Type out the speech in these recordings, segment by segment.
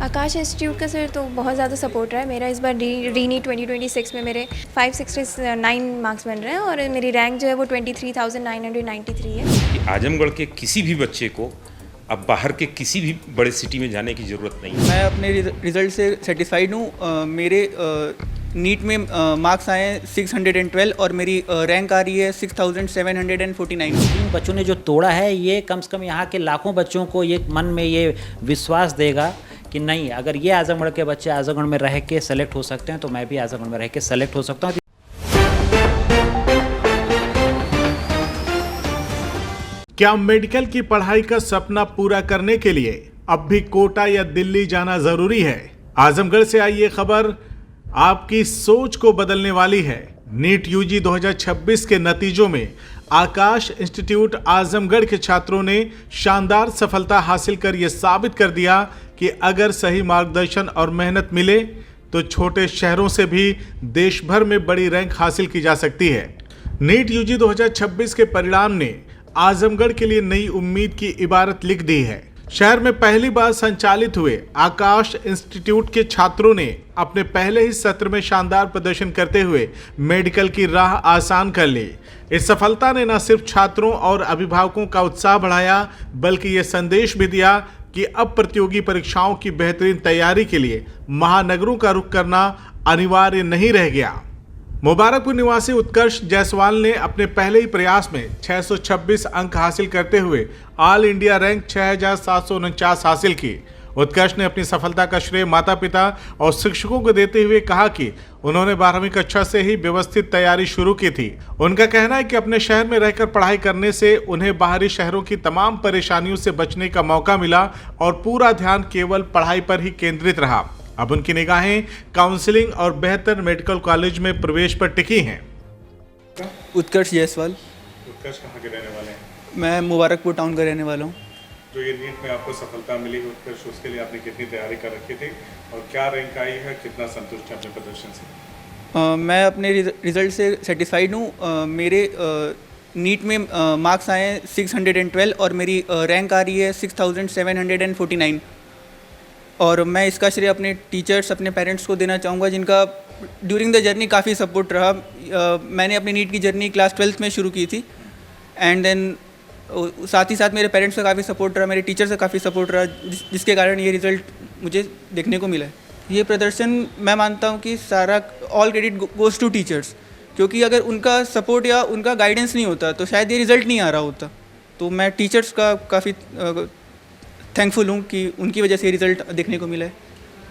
आकाश institute का sir तो बहुत ज़्यादा सपोर्ट रहा है मेरा। इस बार रीनी 2026 में मेरे 569 मार्क्स बन रहे हैं और मेरी रैंक जो है वो 23,993 है। कि आजमगढ़ के किसी भी बच्चे को अब बाहर के किसी भी बड़े सिटी में जाने की ज़रूरत नहीं है। मैं अपने रिज़ल्ट से सेटिस्फाइड हूँ। मेरे नीट में मार्क्स आए हैं 612 और मेरी रैंक आ रही है 6,749। इन बच्चों ने जो तोड़ा है ये कम से कम यहाँ के लाखों बच्चों को ये मन में ये विश्वास देगा कि नहीं, अगर ये आजमगढ़ के बच्चे आजमगढ़ में रह के सेलेक्ट हो सकते हैं तो मैं भी आजमगढ़ में रह के सेलेक्ट हो सकता हूँ। क्या मेडिकल की पढ़ाई का सपना पूरा करने के लिए अब भी कोटा या दिल्ली जाना जरूरी है? आजमगढ़ से आई ये खबर आपकी सोच को बदलने वाली है। नीट यूजी 2026 के नतीजों में आकाश इंस्टीट्यूट आजमगढ़ के छात्रों ने शानदार सफलता हासिल कर यह साबित कर दिया कि अगर सही मार्गदर्शन और मेहनत मिले तो छोटे शहरों से भी देश भर में बड़ी रैंक हासिल की जा सकती है। नीट यूजी 2026 के परिणाम ने आजमगढ़ के लिए नई उम्मीद की इबारत लिख दी है। शहर में पहली बार संचालित हुए आकाश इंस्टीट्यूट के छात्रों ने अपने पहले ही सत्र में शानदार प्रदर्शन करते हुए मेडिकल की राह आसान कर ली। इस सफलता ने न सिर्फ छात्रों और अभिभावकों का उत्साह बढ़ाया बल्कि ये संदेश भी दिया कि अब प्रतियोगी परीक्षाओं की बेहतरीन तैयारी के लिए महानगरों का रुख करना अनिवार्य नहीं रह गया। मुबारकपुर निवासी उत्कर्ष जायसवाल ने अपने पहले ही प्रयास में 626 अंक हासिल करते हुए ऑल इंडिया रैंक 6,749 हासिल की। उत्कर्ष ने अपनी सफलता का श्रेय माता पिता और शिक्षकों को देते हुए कहा कि उन्होंने 12वीं कक्षा से ही व्यवस्थित तैयारी शुरू की थी। उनका कहना है कि अपने शहर में रहकर पढ़ाई करने से उन्हें बाहरी शहरों की तमाम परेशानियों से बचने का मौका मिला और पूरा ध्यान केवल पढ़ाई पर ही केंद्रित रहा। अब उनकी निगाहें काउंसलिंग और बेहतर मेडिकल कॉलेज में प्रवेश पर टिकी हैं। उत्कर्ष जायसवाल। उत्कर्ष कहाँ के रहने वाले हैं? मैं मुबारकपुर टाउन का रहने वाला हूँ। जो ये नीट में आपको सफलता मिली उत्कर्ष, उसके लिए आपने कितनी तैयारी कर रखी थी और क्या रैंक आई है, कितना संतुष्ट हैं अपने प्रदर्शन से? मैं अपने रिज़ल्ट से सेटिस्फाइड हूँ। मेरे नीट में मार्क्स आए हैं 612 और मेरी रैंक आ रही है 6,749। और मैं इसका श्रेय अपने टीचर्स, अपने पेरेंट्स को देना चाहूँगा जिनका ड्यूरिंग द जर्नी काफ़ी सपोर्ट रहा। मैंने अपनी नीट की जर्नी क्लास 12th में शुरू की थी एंड देन साथ ही साथ मेरे पेरेंट्स का काफ़ी सपोर्ट रहा, मेरे टीचर से काफ़ी सपोर्ट रहा, जिसके कारण ये रिज़ल्ट मुझे देखने को मिला है। ये प्रदर्शन मैं मानता हूँ कि सारा all credit goes to teachers, क्योंकि अगर उनका सपोर्ट या उनका गाइडेंस नहीं होता तो शायद ये रिज़ल्ट नहीं आ रहा होता। तो मैं टीचर्स का काफ़ी थैंकफुल हूँ कि उनकी वजह से रिज़ल्ट देखने को मिला है।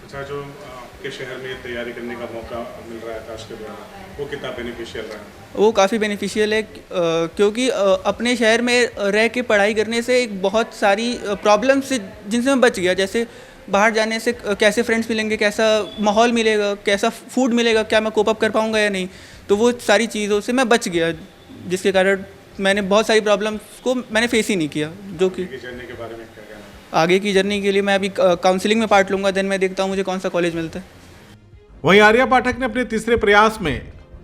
अच्छा, जो आपके शहर में तैयारी करने का मौका मिल रहा है आकाश के द्वारा, वो कितना बेनिफिशियल रहा है? वो काफ़ी बेनिफिशियल है क्योंकि अपने शहर में रह के पढ़ाई करने से एक बहुत सारी प्रॉब्लम से जिनसे मैं बच गया। जैसे बाहर जाने से कैसे फ्रेंड्स मिलेंगे, कैसा माहौल मिलेगा, कैसा फूड मिलेगा, क्या मैं कोप अप कर पाऊँगा या नहीं, तो वो सारी चीज़ों से मैं बच गया, जिसके कारण मैंने बहुत सारी प्रॉब्लम्स को मैंने फेस ही नहीं किया। जो कि जर्नी के बारे में क्या कहना? आगे की जर्नी के लिए मैं अभी काउंसलिंग में पार्ट लूँगा, देन मैं देखता हूँ मुझे कौन सा कॉलेज मिलता है। वहीं आर्या पाठक ने अपने तीसरे प्रयास में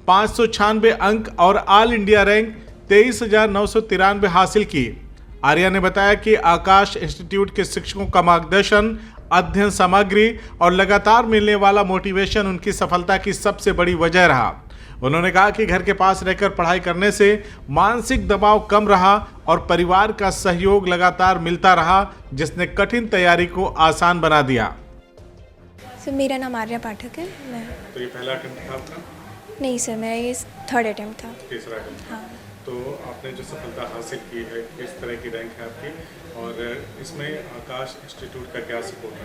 596 अंक और ऑल इंडिया रैंक 23,993 हासिल की। आर्या ने बताया कि आकाश इंस्टीट्यूट के शिक्षकों का मार्गदर्शन, अध्ययन सामग्री और लगातार मिलने वाला मोटिवेशन उनकी सफलता की सबसे बड़ी वजह रहा। उन्होंने कहा कि घर के पास रहकर पढ़ाई करने से मानसिक दबाव कम रहा और परिवार का सहयोग लगातार मिलता रहा, जिसने कठिन तैयारी को आसान बना दिया। सर मेरा नाम आर्या पाठक है। मैं तो ये पहला अटेम्प्ट था आपका? नहीं सर, मेरा ये 3rd अटेम्प्ट था। तीसरा अटेम्प्ट। हाँ। तो आपने जो सफलता हासिल की है, किस तरह की रैंक है आपकी और इसमें आकाश इंस्टीट्यूट का क्या सपोर्ट है?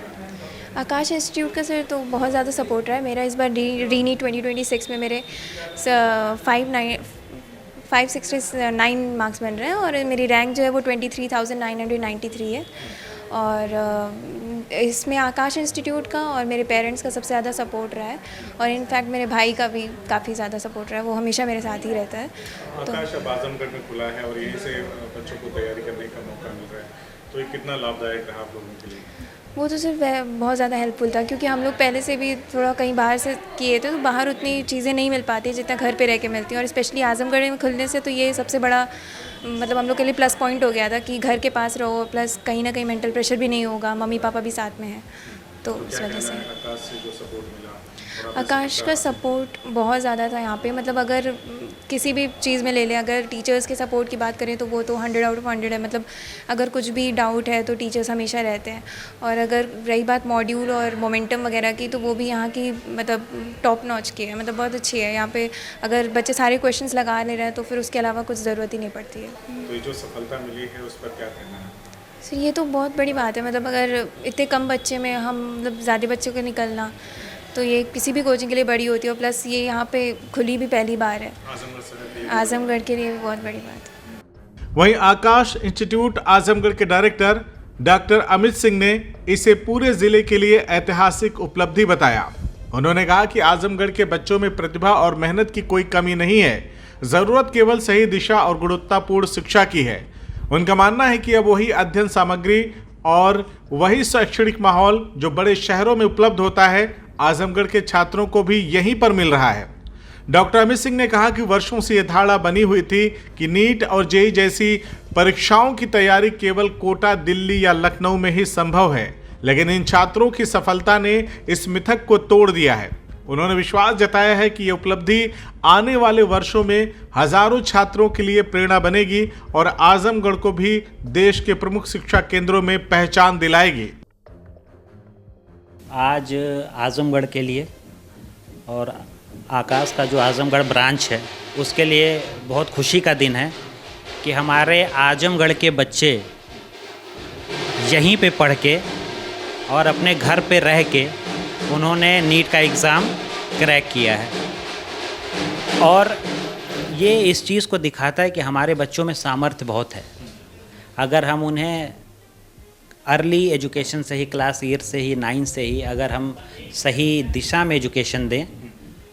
आकाश इंस्टीट्यूट का सर तो बहुत ज़्यादा सपोर्ट रहा है मेरा। इस बार रीनी 2026 में मेरे 569 मार्क्स बन रहे हैं और मेरी रैंक जो है वो 23,993 है। और इसमें आकाश इंस्टीट्यूट का और मेरे पेरेंट्स का सबसे ज़्यादा सपोर्ट रहा है और इनफैक्ट मेरे भाई का भी काफ़ी ज़्यादा सपोर्ट रहा है, वो हमेशा मेरे साथ ही रहता है। तो आकाश अब आजमगढ़ में खुला है और यहीं से बच्चों को तैयारी करने का मौका मिल रहा है, तो ये कितना लाभदायक रहा आप लोगों के लिए? वो तो सिर्फ बहुत ज़्यादा हेल्पफुल था क्योंकि हम लोग पहले से भी थोड़ा कहीं बाहर से किए थे, तो बाहर उतनी चीज़ें नहीं मिल पाती जितना घर पे रह के मिलती हैं। और स्पेशली आजमगढ़ में खुलने से तो ये सबसे बड़ा मतलब हम लोग के लिए प्लस पॉइंट हो गया था कि घर के पास रहो, प्लस कहीं ना कहीं मेंटल प्रेशर भी नहीं होगा, मम्मी पापा भी साथ में हैं। तो इस वजह से आकाश से जो सपोर्ट मिला और आप आकाश का सपोर्ट बहुत ज़्यादा था यहाँ पे, मतलब अगर किसी भी चीज़ में ले लें, अगर टीचर्स के सपोर्ट की बात करें तो वो तो 100 आउट ऑफ 100 है। मतलब अगर कुछ भी डाउट है तो टीचर्स हमेशा रहते हैं। और अगर रही बात मॉड्यूल और मोमेंटम वगैरह की, तो वो भी यहाँ की मतलब टॉप नॉच की है, मतलब बहुत अच्छी है। यहाँ पे अगर बच्चे सारे क्वेश्चंस लगा ले रहे हैं तो फिर उसके अलावा कुछ ज़रूरत ही नहीं पड़ती है। तो ये जो सफलता मिली है उस पर क्या कहना है? सो ये तो बहुत बड़ी बात है, मतलब अगर इतने कम बच्चे में हम मतलब ज़्यादा बच्चों को निकलना, तो ये किसी भी कोचिंग के लिए बड़ी होती है। और प्लस ये यहाँ पे खुली भी पहली बार है, आजमगढ़ शहर के लिए आजमगढ़ के लिए भी बहुत बड़ी बात है। वहीं आकाश इंस्टीट्यूट आजमगढ़ के डायरेक्टर डॉक्टर अमित सिंह ने इसे पूरे जिले के लिए ऐतिहासिक उपलब्धि बताया। उन्होंने कहा कि आजमगढ़ के बच्चों में प्रतिभा और मेहनत की कोई कमी नहीं है, जरूरत केवल सही दिशा और गुणवत्तापूर्ण शिक्षा की है। उनका मानना है कि अब वही अध्ययन सामग्री और वही शैक्षणिक माहौल जो बड़े शहरों में उपलब्ध होता है, आजमगढ़ के छात्रों को भी यहीं पर मिल रहा है। डॉक्टर अमित सिंह ने कहा कि वर्षों से यह धारणा बनी हुई थी कि नीट और जेईई जैसी परीक्षाओं की तैयारी केवल कोटा, दिल्ली या लखनऊ में ही संभव है, लेकिन इन छात्रों की सफलता ने इस मिथक को तोड़ दिया है। उन्होंने विश्वास जताया है कि ये उपलब्धि आने वाले वर्षों में हजारों छात्रों के लिए प्रेरणा बनेगी और आजमगढ़ को भी देश के प्रमुख शिक्षा केंद्रों में पहचान दिलाएगी। आज आजमगढ़ के लिए और आकाश का जो आजमगढ़ ब्रांच है उसके लिए बहुत खुशी का दिन है कि हमारे आजमगढ़ के बच्चे यहीं पे पढ़ के और अपने घर पे रह के उन्होंने नीट का एग्ज़ाम क्रैक किया है। और ये इस चीज़ को दिखाता है कि हमारे बच्चों में सामर्थ्य बहुत है। अगर हम उन्हें अर्ली एजुकेशन से ही, क्लास 8 से ही, 9 से ही अगर हम सही दिशा में एजुकेशन दें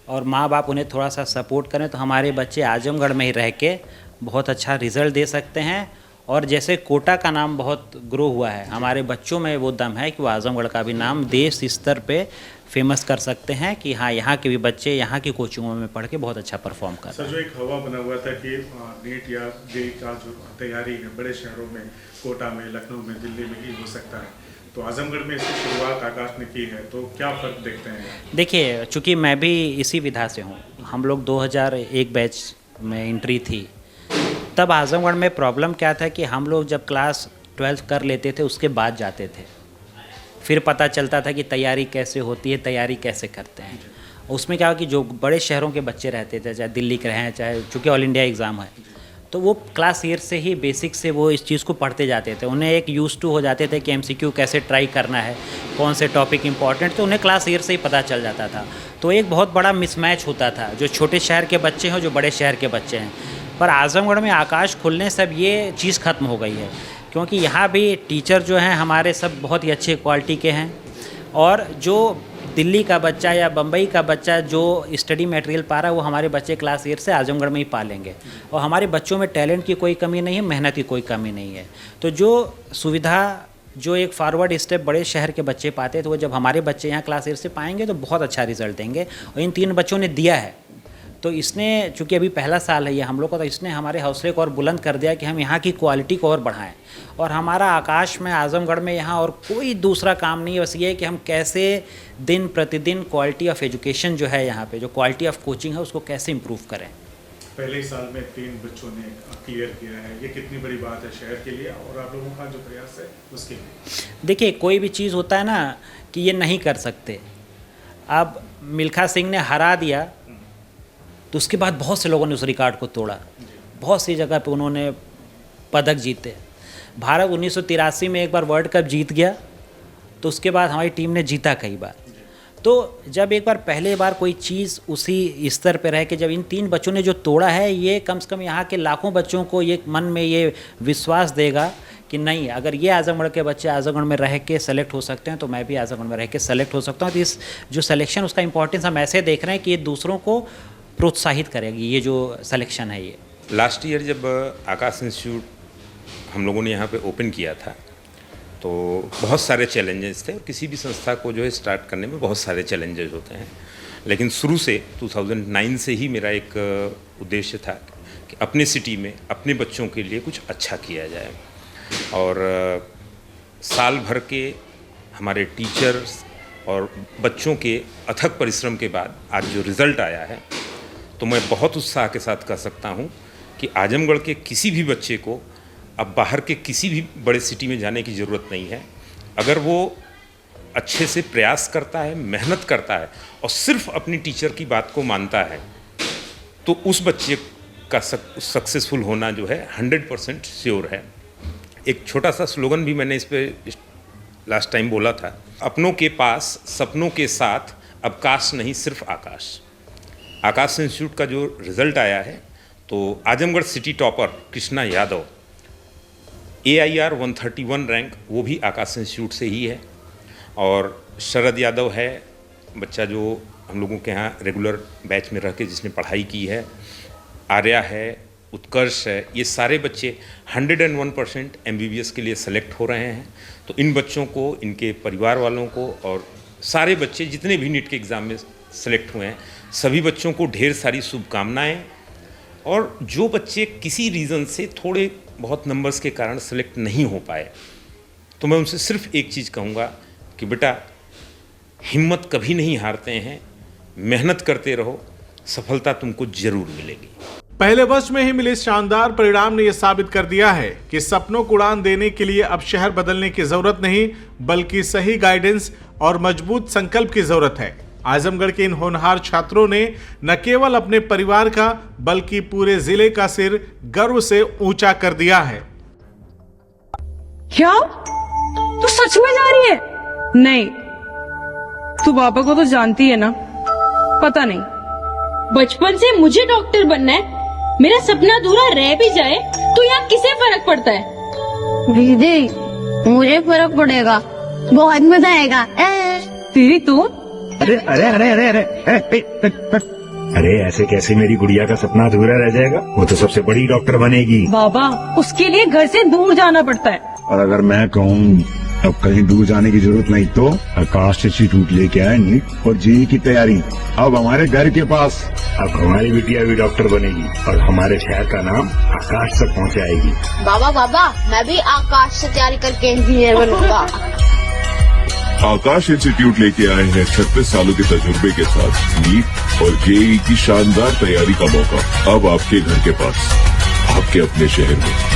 और माँ बाप उन्हें थोड़ा सा सपोर्ट करें, तो हमारे बच्चे आजमगढ़ में ही रह के बहुत अच्छा रिज़ल्ट दे सकते हैं। और जैसे कोटा का नाम बहुत ग्रो हुआ है, हमारे बच्चों में वो दम है कि वो आजमगढ़ का भी नाम देश स्तर पे फेमस कर सकते हैं कि हाँ, यहाँ के भी बच्चे यहाँ की कोचिंगों में पढ़ के बहुत अच्छा परफॉर्म कर रहे हैं। सर, जो एक हवा बना हुआ था कि नीट या जेईई का जो तैयारी है बड़े शहरों में, कोटा में, लखनऊ में, दिल्ली में ही हो सकता है, तो आजमगढ़ में इसकी शुरुआत आकाश ने की है, तो क्या फ़र्क देखते हैं? देखिए, चूँकि मैं भी इसी विधा से हूँ, हम लोग 2001 बैच में एंट्री थी, तब आजमगढ़ में प्रॉब्लम क्या था कि हम लोग जब क्लास 12 कर लेते थे उसके बाद जाते थे, फिर पता चलता था कि तैयारी कैसे होती है, तैयारी कैसे करते हैं। उसमें क्या हो कि जो बड़े शहरों के बच्चे रहते थे, चाहे दिल्ली के रहें, चाहे चूँकि ऑल इंडिया एग्ज़ाम है, तो वो क्लास 8 से ही बेसिक से वो इस चीज़ को पढ़ते जाते थे। उन्हें एक यूज़ टू हो जाते थे कि MCQ कैसे ट्राई करना है, कौन से टॉपिक इंपॉर्टेंट, तो उन्हें क्लास 8 से ही पता चल जाता था। तो एक बहुत बड़ा मिसमैच होता था, जो छोटे शहर के बच्चे हैं, जो बड़े शहर के बच्चे हैं। पर आजमगढ़ में आकाश खुलने से अब ये चीज़ ख़त्म हो गई है, क्योंकि यहाँ भी टीचर जो हैं हमारे सब बहुत ही अच्छे क्वालिटी के हैं। और जो दिल्ली का बच्चा या बम्बई का बच्चा जो स्टडी मटेरियल पा रहा है, वो हमारे बच्चे क्लास 8 से आजमगढ़ में ही पा लेंगे। और हमारे बच्चों में टैलेंट की कोई कमी नहीं है, मेहनत की कोई कमी नहीं है। तो जो सुविधा, जो एक फॉरवर्ड स्टेप बड़े शहर के बच्चे पाते, तो वो जब हमारे बच्चे यहाँ क्लास 8 से पाएंगे तो बहुत अच्छा रिजल्ट देंगे। और इन 3 बच्चों ने दिया है, तो इसने, चूँकि अभी पहला साल है ये हम लोग का, तो इसने हमारे हौसले को और बुलंद कर दिया कि हम यहाँ की क्वालिटी को और बढ़ाएं। और हमारा आकाश में, आजमगढ़ में यहाँ और कोई दूसरा काम नहीं है, बस ये है कि हम कैसे दिन प्रतिदिन क्वालिटी ऑफ एजुकेशन जो है यहाँ पे, जो क्वालिटी ऑफ कोचिंग है, उसको कैसे इम्प्रूव करें। पहले ही साल में 3 बच्चों ने क्लियर किया है, ये कितनी बड़ी बात है शहर के लिए और आप लोगों का जो प्रयास है उसके लिए? देखिए, कोई भी चीज़ होता है ना कि ये नहीं कर सकते। अब मिल्खा सिंह ने हरा दिया तो उसके बाद बहुत से लोगों ने उस रिकॉर्ड को तोड़ा, बहुत सी जगह पे उन्होंने पदक जीते। भारत 1983 में एक बार वर्ल्ड कप जीत गया, तो उसके बाद हमारी टीम ने जीता कई बार। तो जब एक बार पहले बार कोई चीज़ उसी स्तर पे रह के जब इन 3 बच्चों ने जो तोड़ा है, ये कम से कम यहाँ के लाखों बच्चों को ये मन में ये विश्वास देगा कि नहीं, अगर ये आजमगढ़ के बच्चे आजमगढ़ में रह के सेलेक्ट हो सकते हैं, तो मैं भी आजमगढ़ में रह के सेलेक्ट हो सकता हूँ। तो इस जो सिलेक्शन, उसका इंपॉर्टेंस हम ऐसे देख रहे हैं कि ये दूसरों को प्रोत्साहित करेगी, ये जो सिलेक्शन है। ये लास्ट ईयर जब आकाश इंस्टीट्यूट हम लोगों ने यहाँ पे ओपन किया था, तो बहुत सारे चैलेंजेस थे, और किसी भी संस्था को जो है स्टार्ट करने में बहुत सारे चैलेंजेस होते हैं। लेकिन शुरू से 2009 से ही मेरा एक उद्देश्य था कि अपने सिटी में अपने बच्चों के लिए कुछ अच्छा किया जाए। और साल भर के हमारे टीचर्स और बच्चों के अथक परिश्रम के बाद आज जो रिज़ल्ट आया है, तो मैं बहुत उत्साह के साथ कह सकता हूँ कि आजमगढ़ के किसी भी बच्चे को अब बाहर के किसी भी बड़े सिटी में जाने की ज़रूरत नहीं है। अगर वो अच्छे से प्रयास करता है, मेहनत करता है और सिर्फ अपनी टीचर की बात को मानता है, तो उस बच्चे का सक्सेसफुल होना जो है 100% श्योर है। एक छोटा सा स्लोगन भी मैंने इस पे लास्ट टाइम बोला था, अपनों के पास सपनों के साथ अब काश नहीं सिर्फ आकाश। आकाश इंस्टीट्यूट का जो रिज़ल्ट आया है, तो Azamgarh city topper Krishna Yadav AIR 131 rank, वो भी आकाश इंस्टीट्यूट से ही है। और शरद यादव है बच्चा जो हम लोगों के यहाँ रेगुलर बैच में रह के जिसने पढ़ाई की है, आर्या है, उत्कर्ष है, ये सारे बच्चे 101% MBBS के लिए सेलेक्ट हो रहे हैं। तो इन बच्चों को, इनके परिवार वालों को और सारे बच्चे जितने भी नीट के एग्ज़ाम में सेलेक्ट हुए हैं, सभी बच्चों को ढेर सारी शुभकामनाएं। और जो बच्चे किसी रीज़न से थोड़े बहुत नंबर्स के कारण सेलेक्ट नहीं हो पाए, तो मैं उनसे सिर्फ एक चीज़ कहूँगा कि बेटा हिम्मत कभी नहीं हारते हैं, मेहनत करते रहो, सफलता तुमको जरूर मिलेगी। पहले वर्ष में ही मिले शानदार परिणाम ने यह साबित कर दिया है कि सपनों को उड़ान देने के लिए अब शहर बदलने की जरूरत नहीं, बल्कि सही गाइडेंस और मजबूत संकल्प की जरूरत है। आजमगढ़ के इन होनहार छात्रों ने न केवल अपने परिवार का बल्कि पूरे जिले का सिर गर्व से ऊंचा कर दिया है। क्या तू सच में जा रही है? नहीं, तू पापा को तो जानती है ना। पता नहीं, बचपन से मुझे डॉक्टर बनना है, मेरा सपना अधूरा रह भी जाए तो यहाँ किसे फर्क पड़ता है? दीदी मुझे फर्क पड़ेगा, बहुत मजा आएगा। तेरी तो अरे अरे अरे अरे अरे अरे ऐसे कैसे मेरी गुड़िया का सपना अधूरा रह जाएगा? वो तो सबसे बड़ी डॉक्टर बनेगी। बाबा, उसके लिए घर से दूर जाना पड़ता है। और अगर मैं कहूँ अब कहीं दूर जाने की जरूरत नहीं, तो आकाश इंस्टीट्यूट लेके आए नीट और जेईई की तैयारी अब हमारे घर के पास। अब हमारी बिटिया भी डॉक्टर बनेगी और हमारे शहर का नाम आकाश तक पहुँचाएगी। बाबा बाबा, मैं भी आकाश से तैयारी करके इंजीनियर बनूंगा। आकाश इंस्टीट्यूट लेके आए हैं 36 सालों के तजुर्बे के साथ नीट और जेईई की शानदार तैयारी का मौका अब आपके घर के पास, आपके अपने शहर में।